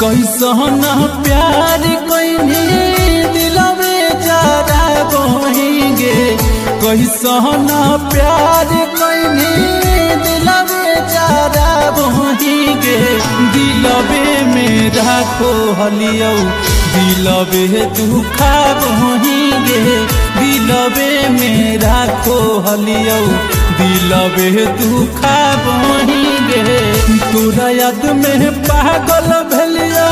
कैसन प्यार कैनी दिलवे जरा बहेंगे, कैसन प्यार कैनी दिलवे जरा बहेंगे। दिलवे में राखो हलियो दिलवे दुखा बहेंगे, दिलवे में राखो हलियो दिलवे दुखा बहेंगे। तोरा याद में पागल भलियो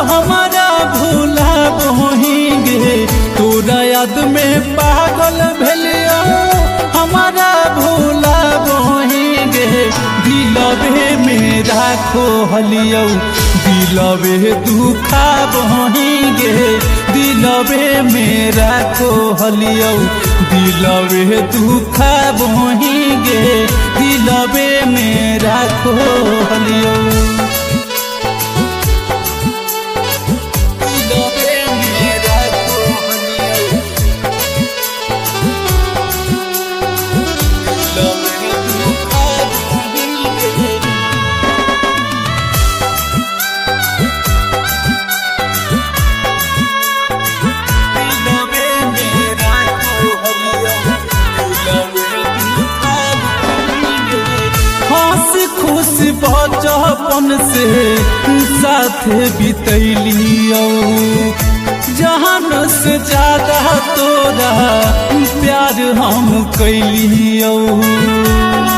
हमारा भूला बहेंगे, तोरा याद में पागल भलियो हमारा भूला बहेंगे। दिलवे में राखो हलियो दिलवे दुखा बहेंगे, दिलवे में राखो हलियो दिलवे दुखा बहेंगे, दिलवे में राखो हलियो। खुश बचपन से साथ बितैलियो, जहान से ज्यादा तोरा प्यार हम कैलियो,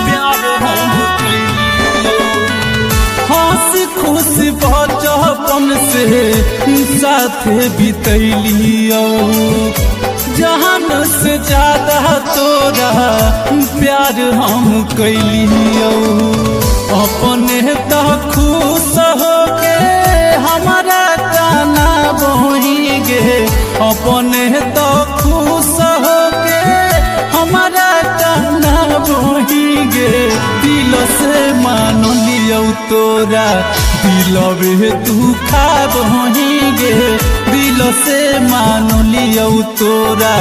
प्यार हम कैलियो। हंस खुश बचपन से साथ बितैलियो, जहान से ज्यादा तोरा प्यार हम कैलियो। अपने तो खुश हो के हमारा गाना बहेंगे, अपने तो खुश हो के हमारा गाना बहेंगे। दिल से मान लियो तोरा दिलवे दुखा बहेंगे, दिल से मान लियो तोरा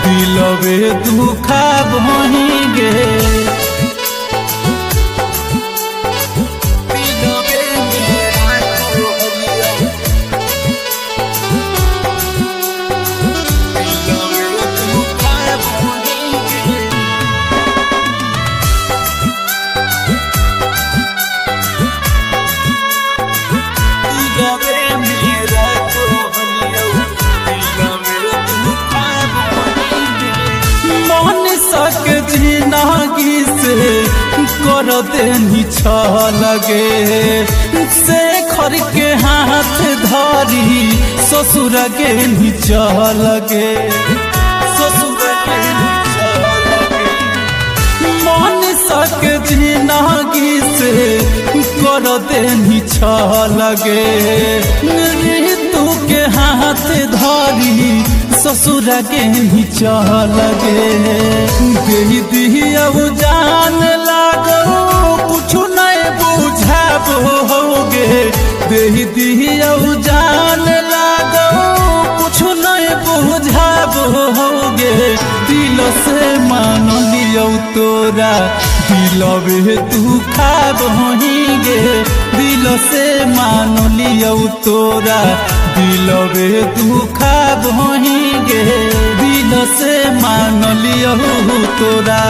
दिलवे दुखा बहेंगे। जिंदगी से कर देनी लगे, से खर के हाथ धरी ससुर के नीचा लगे, ससुर के नीचा लगे। मन सक जिंदगी से कर देनी लगे, ऋतु के हाथ धरी ससुर के नीचा लगे। दे दिया जान लागो कुछ नहीं बुझाबोगे, दे दिया जान लागो कुछ नहीं बुझाबोगे। दिल से मान लियो तोरा दिलवे दुखा बहेंगे, दिल से मान लियो तोरा दिलवे दुखा बहेंगे, दिल से मान लियो तोरा।